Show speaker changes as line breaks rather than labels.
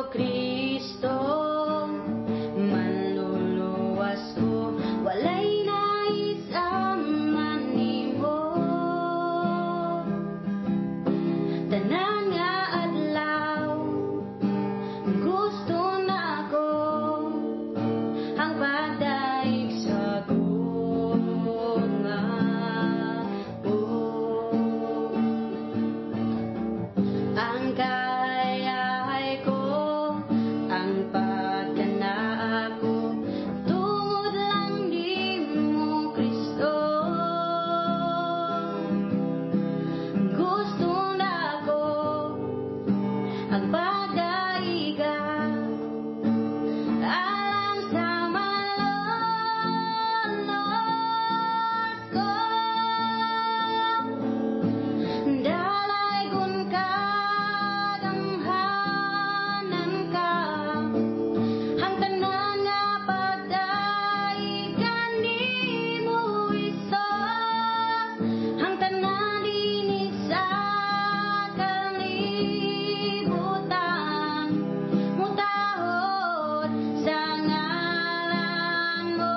Kristo, manluluwas ko, walay nais ang manimo. Tanan nga adlaw, gusto na ko ang pagdaig sa tunga mo. Ang kayahay ko, ang pagkanaa ko, tungod lang di mo, Kristo. Gusto na ko ang pagdaiga alang sa maluluwas ko. Dalay kun kadamhanan ka, ang tanan nga pagdaigan di mo isos, ang tanan dinhi sa kalibutan, mutahod sa ngalan mo.